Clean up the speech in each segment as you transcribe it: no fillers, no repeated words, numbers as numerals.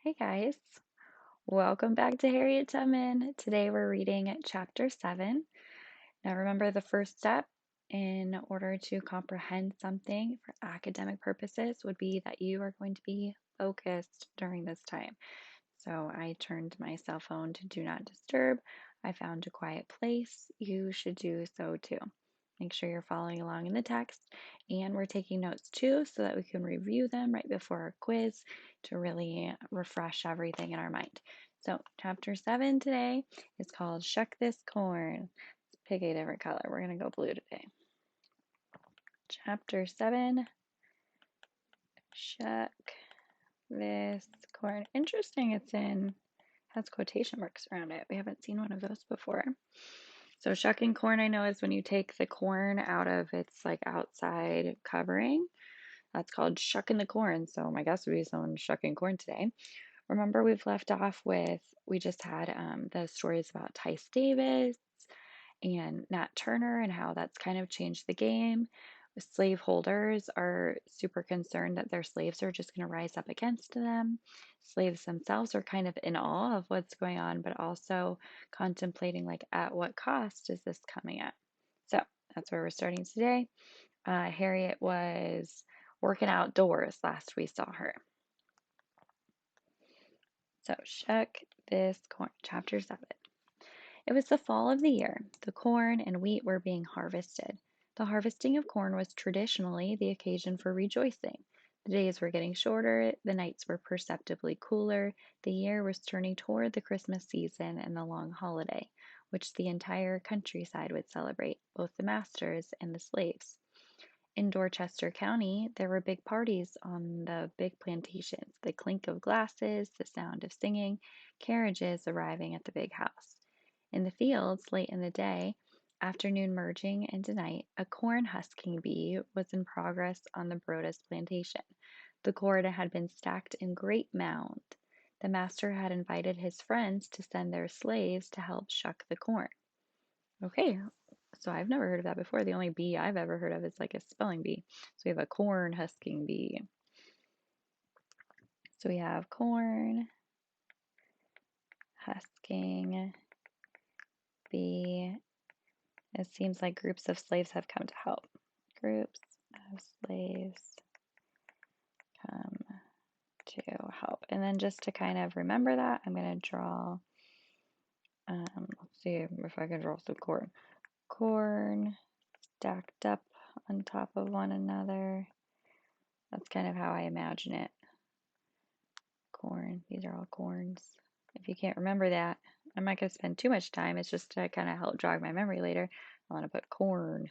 Hey guys, welcome back to Harriet Tubman. Today we're reading chapter 7. Now remember, the first step in order to comprehend something for academic purposes would be that you are going to be focused during this time. So I turned my cell phone to do not disturb. I found a quiet place. You should do so too. Make sure you're following along in the text, and we're taking notes too so that we can review them right before our quiz to really refresh everything in our mind. So, chapter 7 today is called Shuck This Corn. Let's pick a different color. We're going to go blue today. Chapter 7, Shuck This Corn. Interesting, has quotation marks around it. We haven't seen one of those before. So shucking corn, I know, is when you take the corn out of its like outside covering. That's called shucking the corn. So my guess would be someone shucking corn today. Remember, we've left off with, we just had the stories about Tice Davis and Nat Turner and how that's kind of changed the game. Slaveholders are super concerned that their slaves are just going to rise up against them. Slaves themselves are kind of in awe of what's going on, but also contemplating, like, at what cost is this coming at? So that's where we're starting today. Harriet was working outdoors last we saw her. So, shuck this corn, chapter 7. It was the fall of the year. The corn and wheat were being harvested. The harvesting of corn was traditionally the occasion for rejoicing. The days were getting shorter, the nights were perceptibly cooler, the year was turning toward the Christmas season and the long holiday, which the entire countryside would celebrate, both the masters and the slaves. In Dorchester County, there were big parties on the big plantations, the clink of glasses, the sound of singing, carriages arriving at the big house. In the fields, late in the day, afternoon merging into night, a corn husking bee was in progress on the Broadus plantation. The corn had been stacked in great mound. The master had invited his friends to send their slaves to help shuck the corn. Okay, so I've never heard of that before. The only bee I've ever heard of is like a spelling bee. So we have a corn husking bee. So we have corn husking bee. It seems like groups of slaves have come to help. Groups of slaves come to help. And then just to kind of remember that, I'm going to draw, let's see if I can draw some corn. Corn stacked up on top of one another. That's kind of how I imagine it. Corn. These are all corns. If you can't remember that, I'm not going to spend too much time. It's just to kind of help jog my memory later. I want to put corn.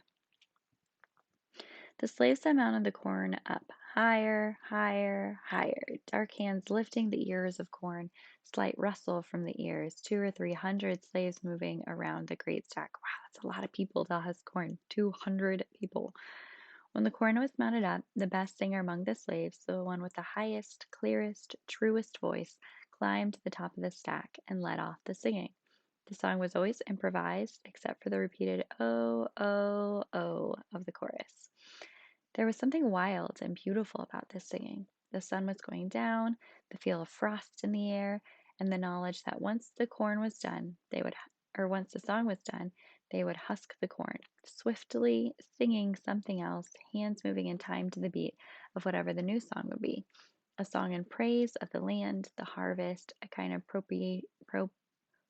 The slaves then mounted the corn up higher, higher, higher, dark hands lifting the ears of corn, slight rustle from the ears, 200 or 300 slaves moving around the great stack. Wow, that's a lot of people to husk corn. 200 people. When the corn was mounted up, the best singer among the slaves, the one with the highest, clearest, truest voice, climbed to the top of the stack and led off the singing. The song was always improvised, except for the repeated "oh, oh, oh" of the chorus. There was something wild and beautiful about this singing. The sun was going down, the feel of frost in the air, and the knowledge that once the corn was done, once the song was done, they would husk the corn, swiftly singing something else, hands moving in time to the beat of whatever the new song would be. A song in praise of the land, the harvest, a kind of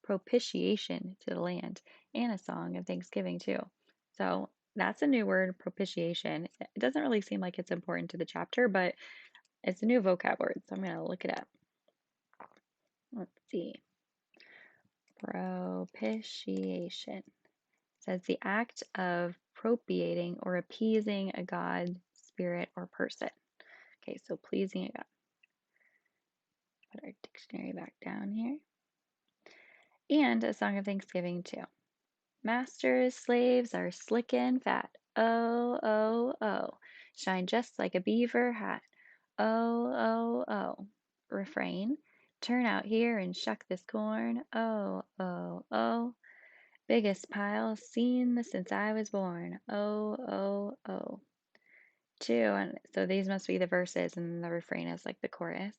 propitiation to the land, and a song of thanksgiving too. So that's a new word, propitiation. It doesn't really seem like it's important to the chapter, but it's a new vocab word, so I'm going to look it up. Let's see. Propitiation. It says the act of propitiating or appeasing a god, spirit, or person. Okay, so pleasing a god. Put our dictionary back down here. And a song of thanksgiving too. Masters, slaves are slick and fat. Oh, oh, oh. Shine just like a beaver hat. Oh, oh, oh. Refrain. Turn out here and shuck this corn. Oh, oh, oh. Biggest pile seen since I was born. Oh, oh, oh. Two. And so these must be the verses, and the refrain is like the chorus.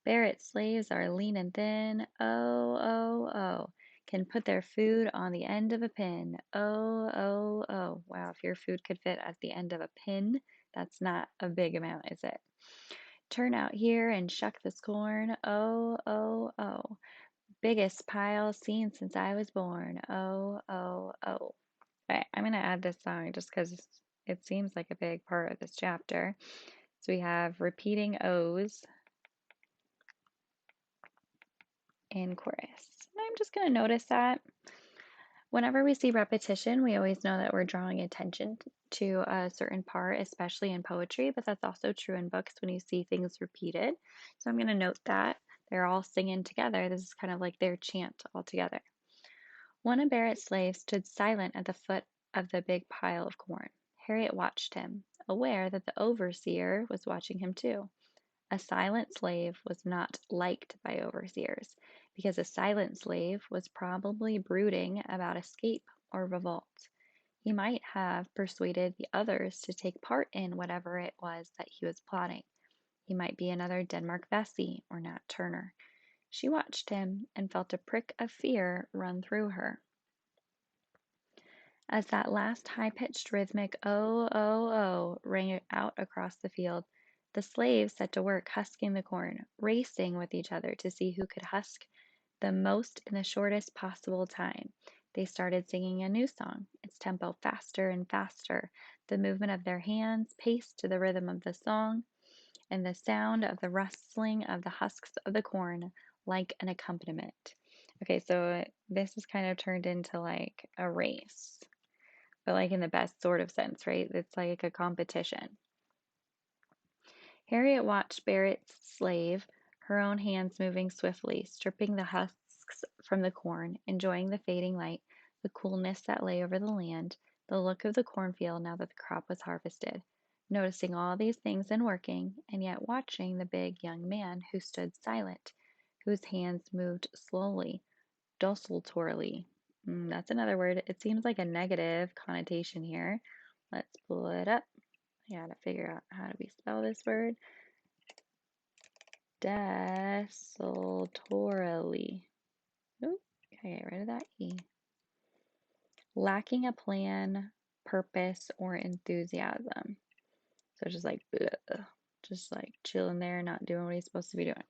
Barrett's slaves are lean and thin. Oh, oh, oh. Can put their food on the end of a pin. Oh, oh, oh. Wow, if your food could fit at the end of a pin, that's not a big amount, is it? Turn out here and shuck this corn. Oh, oh, oh. Biggest pile seen since I was born. Oh, oh, oh. Okay, I'm going to add this song just because it seems like a big part of this chapter. So we have repeating O's in chorus. And I'm just going to notice that whenever we see repetition, we always know that we're drawing attention to a certain part, especially in poetry, but that's also true in books when you see things repeated. So I'm going to note that they're all singing together. This is kind of like their chant all together. One of Barrett's slaves stood silent at the foot of the big pile of corn. Harriet watched him, aware that the overseer was watching him too. A silent slave was not liked by overseers, because a silent slave was probably brooding about escape or revolt. He might have persuaded the others to take part in whatever it was that he was plotting. He might be another Denmark Vesey or Nat Turner. She watched him and felt a prick of fear run through her. As that last high-pitched rhythmic "oh, oh, oh" rang out across the field, the slaves set to work husking the corn, racing with each other to see who could husk the most in the shortest possible time. They started singing a new song, its tempo faster and faster, the movement of their hands paced to the rhythm of the song, and the sound of the rustling of the husks of the corn like an accompaniment. Okay, so this is kind of turned into like a race, but like in the best sort of sense, right? It's like a competition. Harriet watched Barrett's slave, her own hands moving swiftly, stripping the husks from the corn, enjoying the fading light, the coolness that lay over the land, the look of the cornfield now that the crop was harvested, noticing all these things and working, and yet watching the big young man who stood silent, whose hands moved slowly, desultorily. That's another word. It seems like a negative connotation here. Let's pull it up. I gotta figure out how do we spell this word. Desultorily. Ooh, okay, get rid of that E. Lacking a plan, purpose, or enthusiasm. So just like, ugh, just like chilling there, not doing what he's supposed to be doing.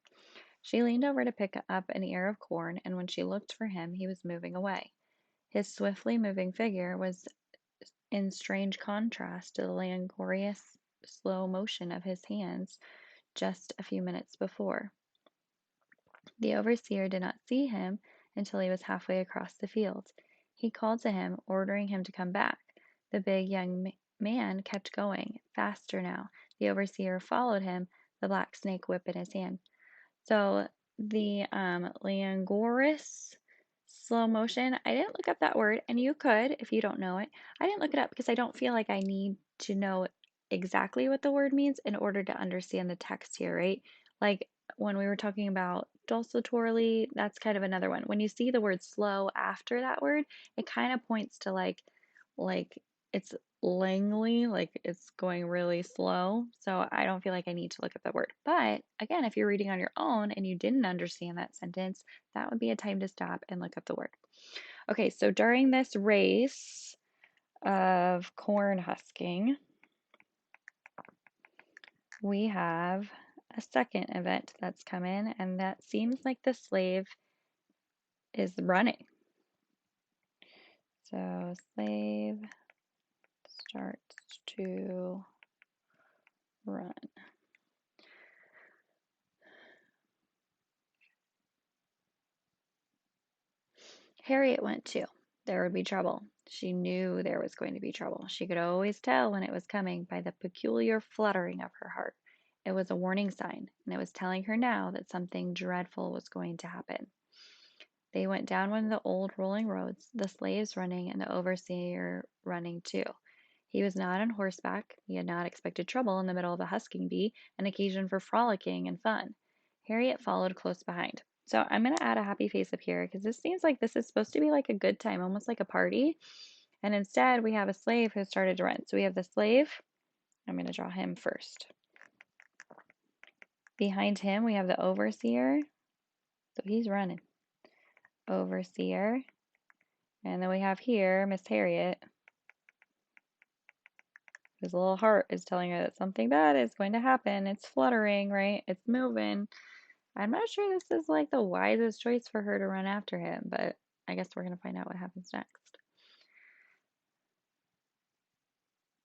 She leaned over to pick up an ear of corn, and when she looked for him, he was moving away. His swiftly moving figure was in strange contrast to the languorous, slow motion of his hands just a few minutes before. The overseer did not see him until he was halfway across the field. He called to him, ordering him to come back. The big young man kept going, faster now. The overseer followed him, the black snake whip in his hand. So the languorous slow motion, I didn't look up that word, and you could if you don't know it. I didn't look it up because I don't feel like I need to know exactly what the word means in order to understand the text here, right? Like when we were talking about desultorily, that's kind of another one. When you see the word slow after that word, it kind of points to like it's Langley, like it's going really slow. So I don't feel like I need to look up the word. But again, if you're reading on your own and you didn't understand that sentence, that would be a time to stop and look up the word. Okay, so during this race of corn husking, we have a second event that's come in, and that seems like the slave is running. So slave starts to run. Harriet went too. There would be trouble. She knew there was going to be trouble. She could always tell when it was coming by the peculiar fluttering of her heart. It was a warning sign, and it was telling her now that something dreadful was going to happen. They went down one of the old rolling roads, the slaves running and the overseer running too. He was not on horseback. He had not expected trouble in the middle of a husking bee, an occasion for frolicking and fun. Harriet followed close behind. So I'm going to add a happy face up here because this seems like this is supposed to be like a good time, almost like a party. And instead, we have a slave who started to run. So we have the slave. I'm going to draw him first. Behind him, we have the overseer. So he's running. Overseer. And then we have here Miss Harriet, whose little heart is telling her that something bad is going to happen. It's fluttering, right? It's moving. I'm not sure this is like the wisest choice for her to run after him, but I guess we're going to find out what happens next.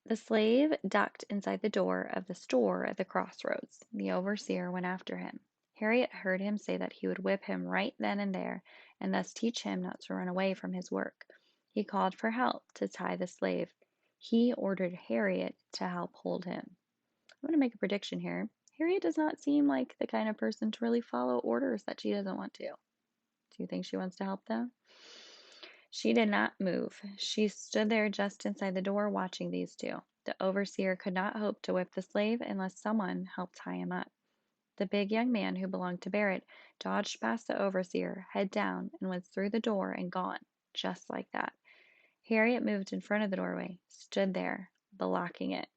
The slave ducked inside the door of the store at the crossroads. The overseer went after him. Harriet heard him say that he would whip him right then and there, and thus teach him not to run away from his work. He called for help to tie the slave. He ordered Harriet to help hold him. I'm going to make a prediction here. Harriet does not seem like the kind of person to really follow orders that she doesn't want to. Do you think she wants to help them? She did not move. She stood there just inside the door watching these two. The overseer could not hope to whip the slave unless someone helped tie him up. The big young man who belonged to Barrett dodged past the overseer, head down, and was through the door and gone, just like that. Harriet moved in front of the doorway, stood there, blocking it.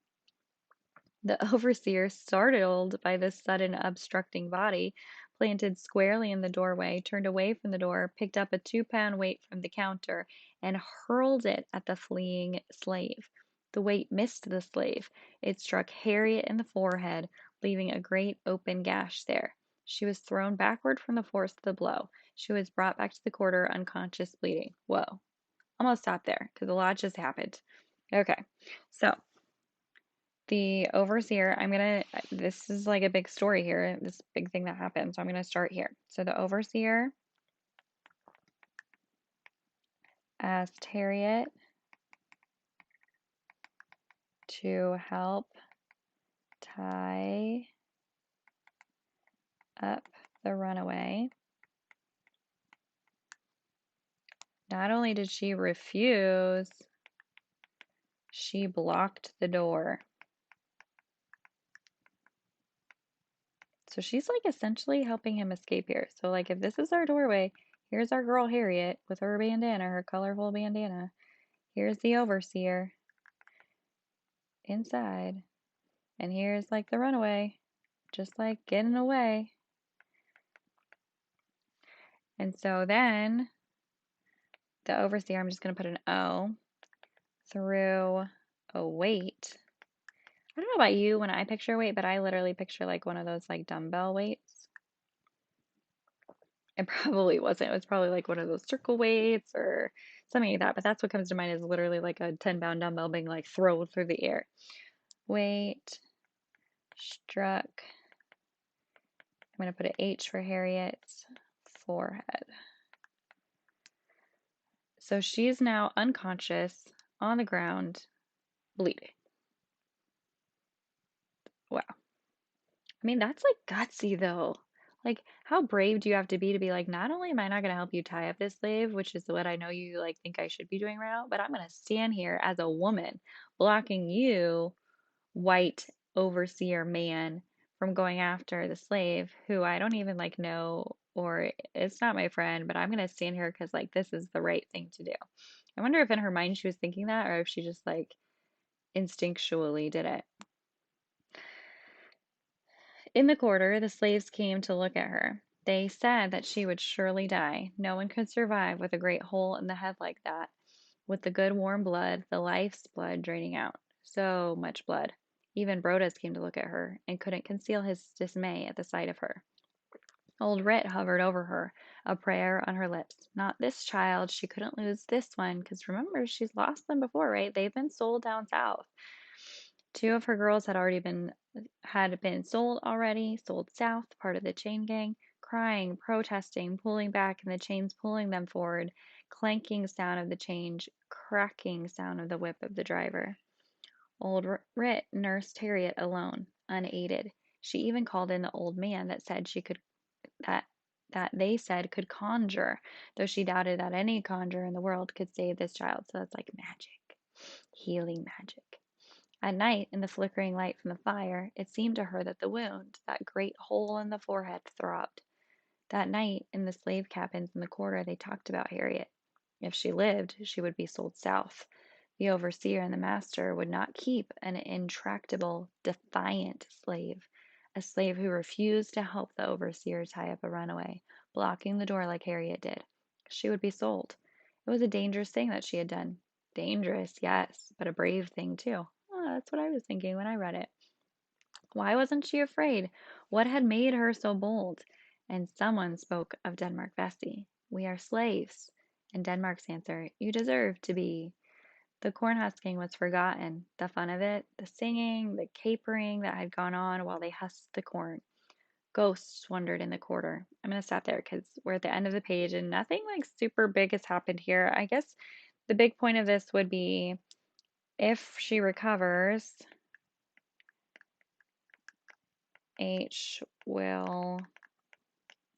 The overseer, startled by this sudden obstructing body, planted squarely in the doorway, turned away from the door, picked up a 2-pound weight from the counter, and hurled it at the fleeing slave. The weight missed the slave. It struck Harriet in the forehead, leaving a great open gash there. She was thrown backward from the force of the blow. She was brought back to the quarter, unconscious, bleeding. Whoa. I'm going to stop there because a lot just happened. Okay, so the overseer, this is like a big story here, this big thing that happened. So I'm going to start here. So the overseer asked Harriet to help tie up the runaway. Not only did she refuse, she blocked the door. So she's like essentially helping him escape here. So like if this is our doorway, here's our girl Harriet with her bandana, her colorful bandana. Here's the overseer inside. And here's like the runaway, just like getting away. And so then the overseer, I'm just going to put an O through a weight. I don't know about you when I picture a weight, but I literally picture like one of those like dumbbell weights. It probably wasn't. It was probably like one of those circle weights or something like that. But that's what comes to mind is literally like a 10-pound dumbbell being like thrown through the air. Weight struck. I'm going to put an H for Harriet's forehead. So she's now unconscious on the ground, bleeding. Wow. I mean, that's like gutsy though. Like, how brave do you have to be like, not only am I not going to help you tie up this slave, which is what I know you like think I should be doing right now, but I'm going to stand here as a woman blocking you, white overseer man, from going after the slave who I don't even like know or it's not my friend, but I'm going to stand here because like this is the right thing to do. I wonder if in her mind she was thinking that or if she just like instinctually did it. In the quarter, the slaves came to look at her. They said that she would surely die. No one could survive with a great hole in the head like that, with the good warm blood, the life's blood draining out. So much blood. Even Brodas came to look at her and couldn't conceal his dismay at the sight of her. Old Rit hovered over her, a prayer on her lips. Not this child. She couldn't lose this one, because remember, she's lost them before, right? They've been sold down south. 2 of her girls had been sold already, sold south, part of the chain gang, crying, protesting, pulling back, and the chains pulling them forward, clanking sound of the change, cracking sound of the whip of the driver. Old Rit nursed Harriet alone, unaided. She even called in the old man that they said could conjure, though she doubted that any conjure in the world could save this child. So that's like magic, healing magic. At night, in the flickering light from the fire, it seemed to her that the wound, that great hole in the forehead, throbbed. That night, in the slave cabins in the quarter, they talked about Harriet. If she lived, she would be sold south. The overseer and the master would not keep an intractable, defiant slave. a slave who refused to help the overseer tie up a runaway, blocking the door like Harriet did. She would be sold. It was a dangerous thing that she had done. Dangerous, yes, but a brave thing too. Oh, that's what I was thinking when I read it. Why wasn't she afraid? What had made her so bold? And someone spoke of Denmark Vesey. We are slaves. And Denmark's answer, you deserve to be. The corn husking was forgotten, the fun of it, the singing, the capering that had gone on while they husked the corn. Ghosts wandered in the quarter. I'm going to stop there because we're at the end of the page and nothing like super big has happened here. I guess the big point of this would be if she recovers, H will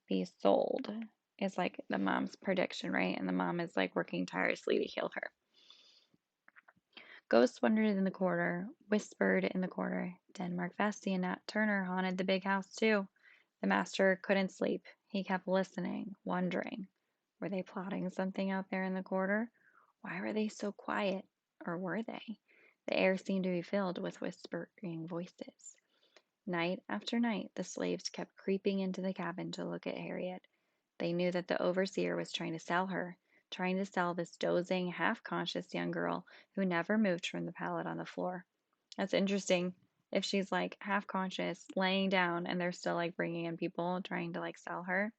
be sold, is like the mom's prediction, right? And the mom is like working tirelessly to heal her. Ghosts wandered in the quarter, whispered in the quarter. Denmark Vesey and Nat Turner haunted the big house too. The master couldn't sleep. He kept listening, wondering. Were they plotting something out there in the quarter? Why were they so quiet? Or were they? The air seemed to be filled with whispering voices. Night after night, the slaves kept creeping into the cabin to look at Harriet. They knew that the overseer was trying to sell her, trying to sell this dozing, half-conscious young girl who never moved from the pallet on the floor. That's interesting. If she's like half-conscious, laying down, and they're still like bringing in people trying to like sell her.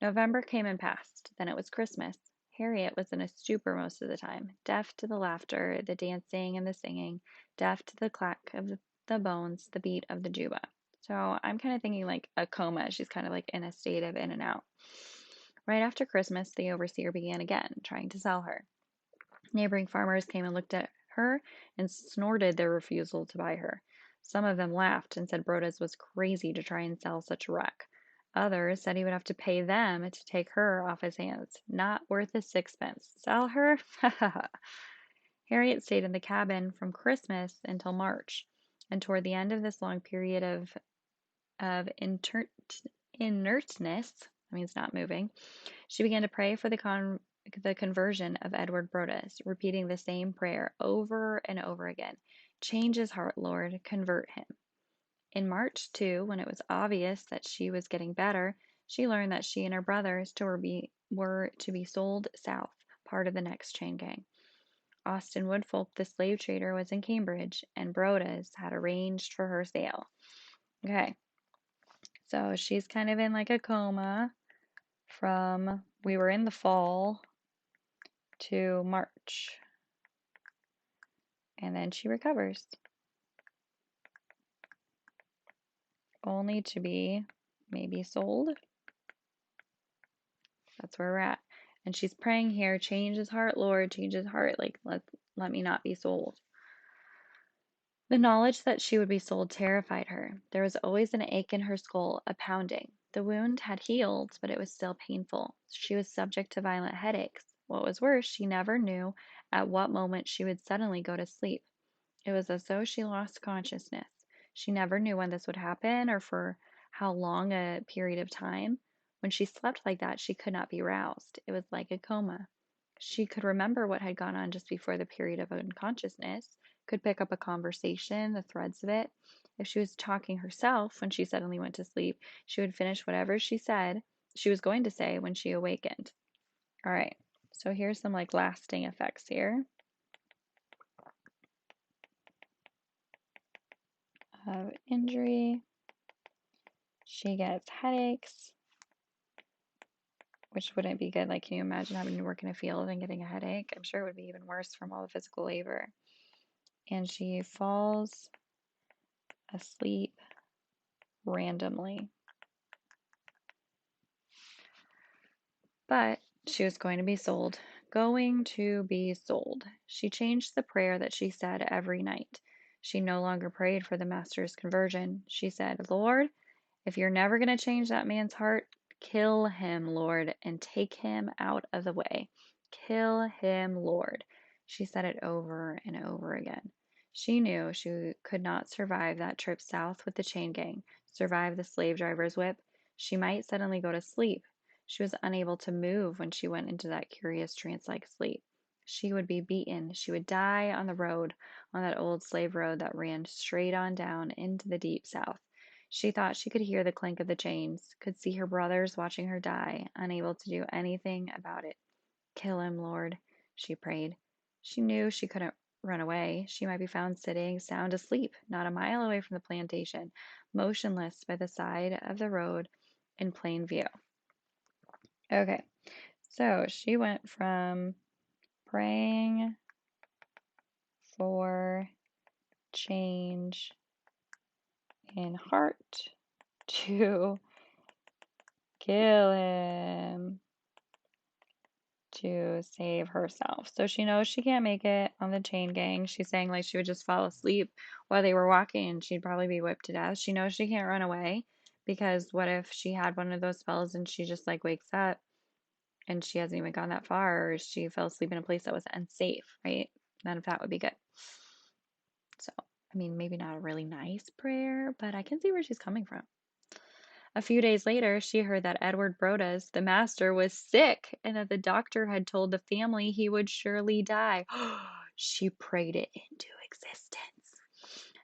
November came and passed. Then it was Christmas. Harriet was in a stupor most of the time, deaf to the laughter, the dancing, and the singing, deaf to the clack of the bones, the beat of the juba. So I'm kind of thinking like a coma. She's kind of like in a state of in and out. Right after Christmas, the overseer began again, trying to sell her. Neighboring farmers came and looked at her and snorted their refusal to buy her. Some of them laughed and said Brodas was crazy to try and sell such a wreck. Others said he would have to pay them to take her off his hands. Not worth a sixpence. Sell her? Ha ha ha. Harriet stayed in the cabin from Christmas until March, and toward the end of this long period of inertness, that means not moving, she began to pray for the conversion of Edward Brodas, repeating the same prayer over and over again. Change his heart, Lord, convert him. In March, too, when it was obvious that she was getting better, she learned that she and her brothers were to be sold south, part of the next chain gang. Austin Woodfolk, the slave trader, was in Cambridge, and Brodas had arranged for her sale. Okay, so she's kind of in like a coma from we were in the fall to March, and then she recovers, only to be maybe sold. That's where we're at. And she's praying here, change his heart, Lord, change his heart, like let me not be sold. The knowledge that she would be sold terrified her. There was always an ache in her skull, a pounding. The wound had healed, but it was still painful. She was subject to violent headaches. What was worse, she never knew at what moment she would suddenly go to sleep. It was as though she lost consciousness. She never knew when this would happen or for how long a period of time. When she slept like that, she could not be roused. It was like a coma. She could remember what had gone on just before the period of unconsciousness, could pick up a conversation, the threads of it. If she was talking herself when she suddenly went to sleep, she would finish whatever she was going to say when she awakened. All right, so here's some like lasting effects here of injury. She gets headaches, which wouldn't be good. Like, can you imagine having to work in a field and getting a headache? I'm sure it would be even worse from all the physical labor. And she falls asleep randomly. But she was going to be sold. Going to be sold. She changed the prayer that she said every night. She no longer prayed for the master's conversion. She said, Lord, if you're never going to change that man's heart, kill him, Lord, and take him out of the way. Kill him, Lord. She said it over and over again. She knew she could not survive that trip south with the chain gang, survive the slave driver's whip. She might suddenly go to sleep. She was unable to move when she went into that curious trance-like sleep. She would be beaten. She would die on the road, on that old slave road that ran straight on down into the deep south. She thought she could hear the clink of the chains, could see her brothers watching her die, unable to do anything about it. Kill him, Lord, she prayed. She knew she couldn't run away. She might be found sitting sound asleep, not a mile away from the plantation, motionless by the side of the road in plain view. Okay, so she went from praying for change in heart to kill him to save herself. So she knows she can't make it on the chain gang. She's saying like she would just fall asleep while they were walking and she'd probably be whipped to death. She knows she can't run away because what if she had one of those spells and she just like wakes up and she hasn't even gone that far, or she fell asleep in a place that was unsafe, right? None of that would be good. So, I mean, maybe not a really nice prayer, but I can see where she's coming from. A few days later, she heard that Edward Brodas, the master, was sick and that the doctor had told the family he would surely die. She prayed it into existence.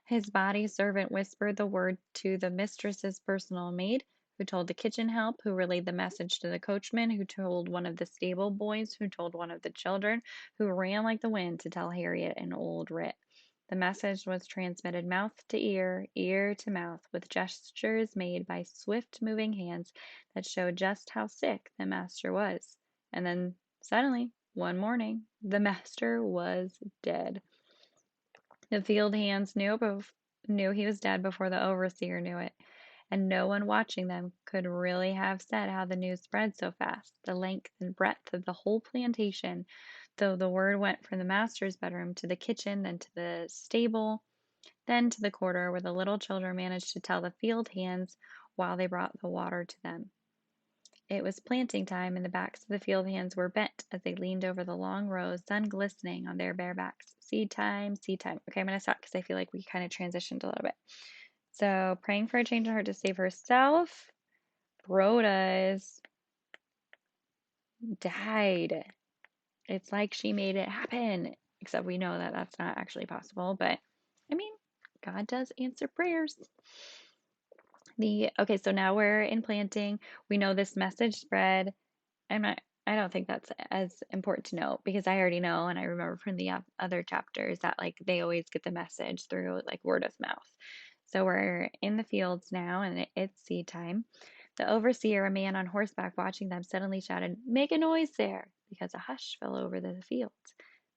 His body servant whispered the word to the mistress's personal maid, who told the kitchen help, who relayed the message to the coachman, who told one of the stable boys, who told one of the children, who ran like the wind to tell Harriet and old Rit. The message was transmitted mouth to ear to mouth, with gestures made by swift moving hands that showed just how sick the master was. And then suddenly, one morning, the master was dead. The field hands knew he was dead before the overseer knew it, and no one watching them could really have said how the news spread so fast, the length and breadth of the whole plantation, though the word went from the master's bedroom to the kitchen, then to the stable, then to the quarter where the little children managed to tell the field hands while they brought the water to them. It was planting time, and the backs of the field hands were bent as they leaned over the long rows, sun glistening on their bare backs. Seed time, seed time. Okay, I'm going to stop because I feel like we kind of transitioned a little bit. So, praying for a change in heart to save herself. Rhoda's died. It's like she made it happen, except we know that that's not actually possible. But I mean, God does answer prayers. Okay, so now we're in planting. We know this message spread. I don't think that's as important to know because I already know and I remember from the other chapters that like they always get the message through like word of mouth. So we're in the fields now and it's seed time. The overseer, a man on horseback watching them, suddenly shouted, "Make a noise there!" because a hush fell over the fields.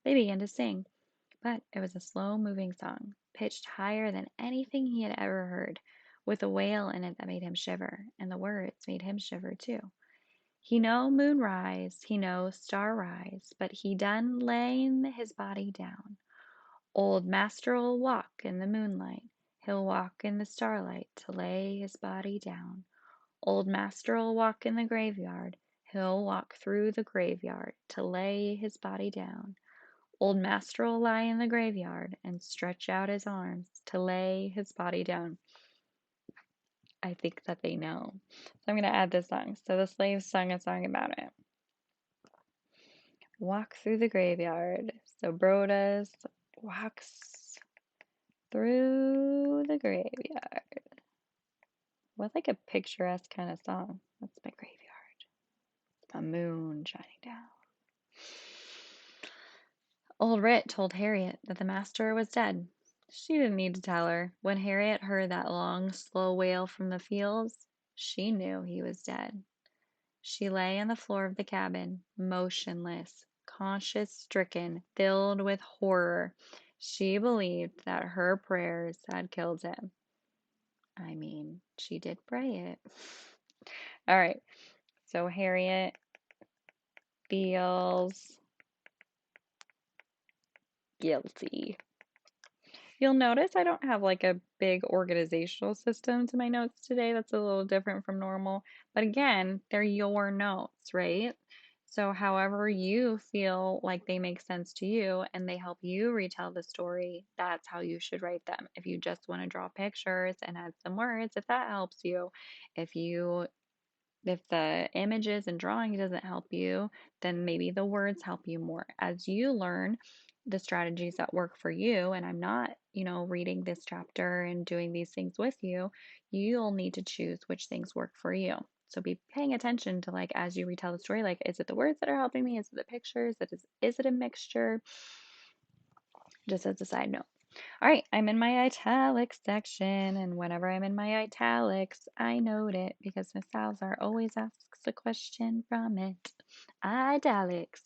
They began to sing, but it was a slow moving song, pitched higher than anything he had ever heard, with a wail in it that made him shiver, and the words made him shiver too. He know moon rise, he know star rise, but he done layin' his body down. Old master'll walk in the moonlight, he'll walk in the starlight to lay his body down. Old master'll walk in the graveyard, he'll walk through the graveyard to lay his body down. Old master'll lie in the graveyard and stretch out his arms to lay his body down. I think that they know. So I'm going to add this song. So the slaves sung a song about it. Walk through the graveyard. So Brodas walks through the graveyard. What like a picturesque kind of song. That's my graveyard. A moon shining down. Old Rit told Harriet that the master was dead. She didn't need to tell her. When Harriet heard that long, slow wail from the fields, she knew he was dead. She lay on the floor of the cabin, motionless, conscience stricken, filled with horror. She believed that her prayers had killed him. I mean, she did pray it. All right, so Harriet feels guilty. You'll notice I don't have like a big organizational system to my notes today. That's a little different from normal. But again, they're your notes, right? So, however you feel like they make sense to you and they help you retell the story, that's how you should write them. If you just want to draw pictures and add some words, if that helps you, if you if the images and drawing doesn't help you, then maybe the words help you more. As you learn the strategies that work for you, and I'm not, reading this chapter and doing these things with you, you'll need to choose which things work for you. So be paying attention to, like, as you retell the story, like, is it the words that are helping me? Is it the pictures? Is it a mixture? Just as a side note. All right, I'm in my italics section, and whenever I'm in my italics, I note it because Miss Salzar always asks a question from it. Italics.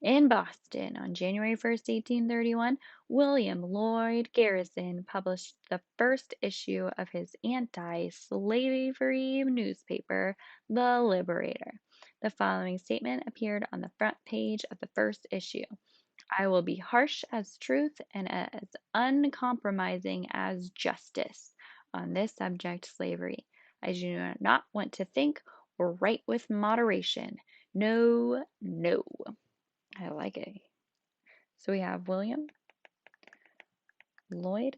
In Boston, on January 1st, 1831, William Lloyd Garrison published the first issue of his anti-slavery newspaper, The Liberator. The following statement appeared on the front page of the first issue. I will be harsh as truth and as uncompromising as justice on this subject, slavery. I do not want to think or write with moderation. No, no. I like it. So we have William Lloyd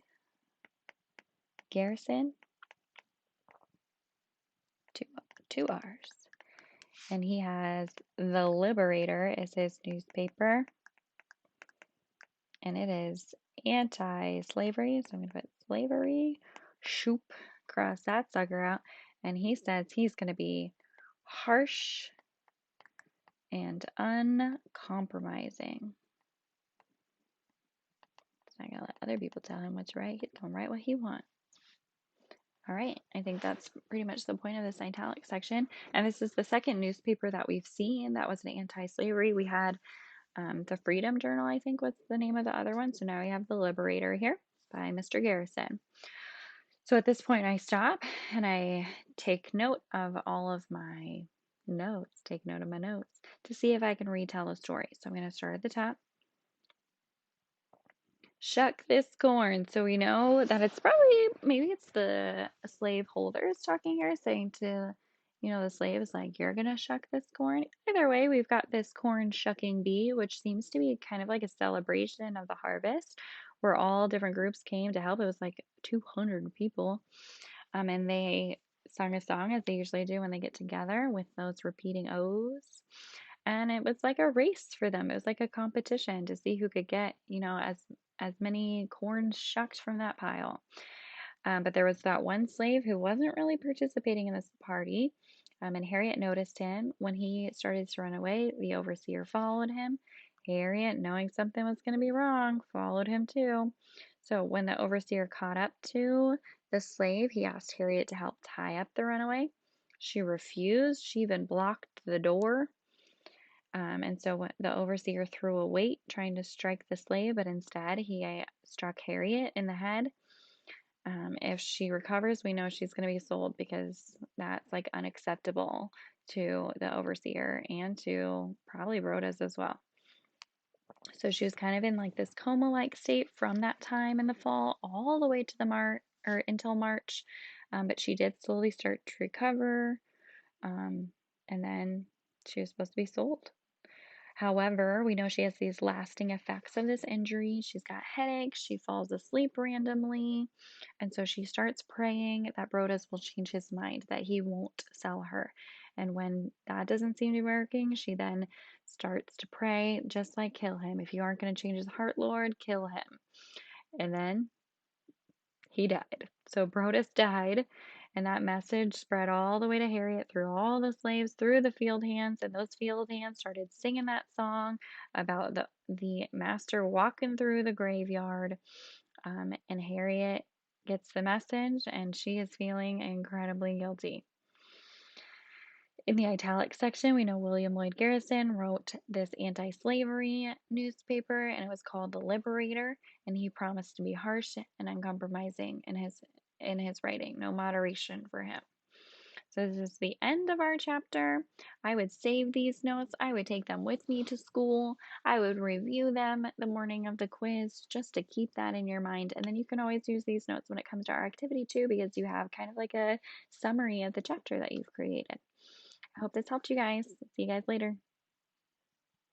Garrison, two R's. And he has The Liberator as his newspaper. And it is anti-slavery. So I'm going to put slavery, shoop, cross that sucker out. And he says he's going to be harsh and uncompromising. He's not going to let other people tell him what's right. He's going to write what he wants. All right, I think that's pretty much the point of this italic section. And this is the second newspaper that we've seen that was an anti-slavery. We had the Freedom Journal, I think was the name of the other one. So now we have The Liberator here by Mr. Garrison. So at this point, I stop and I take note of all of my notes, take note of my notes to see if I can retell a story. So I'm going to start at the top. Shuck this corn. So we know that it's probably, maybe it's the slave holders talking here, saying to, the slaves, like, you're going to shuck this corn. Either way, we've got this corn shucking bee, which seems to be kind of like a celebration of the harvest, where all different groups came to help. It was like 200 people. And they sung a song as they usually do when they get together with those repeating O's. And it was like a race for them. It was like a competition to see who could get, as many corns shucked from that pile. But there was that one slave who wasn't really participating in this party. And Harriet noticed him. When he started to run away, the overseer followed him. Harriet, knowing something was going to be wrong, followed him too. So when the overseer caught up to the slave, he asked Harriet to help tie up the runaway. She refused. She even blocked the door. And so the overseer threw a weight trying to strike the slave, but instead he struck Harriet in the head. If she recovers, we know she's going to be sold because that's like unacceptable to the overseer and to probably Rhoda's as well. So she was kind of in like this coma-like state from that time in the fall all the way to until March. But she did slowly start to recover. And then she was supposed to be sold. However, we know she has these lasting effects of this injury. She's got headaches. She falls asleep randomly. And so she starts praying that Brodas will change his mind, that he won't sell her. And when that doesn't seem to be working, she then starts to pray, just like, kill him. If you aren't going to change his heart, Lord, kill him. And then he died. So Brodas died, and that message spread all the way to Harriet through all the slaves, through the field hands, and those field hands started singing that song about the master walking through the graveyard. And Harriet gets the message, and she is feeling incredibly guilty. In the italic section, we know William Lloyd Garrison wrote this anti-slavery newspaper, and it was called The Liberator, and he promised to be harsh and uncompromising in his writing, no moderation for him. So this is the end of our chapter. I would save these notes. I would take them with me to school. I would review them the morning of the quiz just to keep that in your mind. And then you can always use these notes when it comes to our activity too, because you have kind of like a summary of the chapter that you've created. I hope this helped you guys. See you guys later.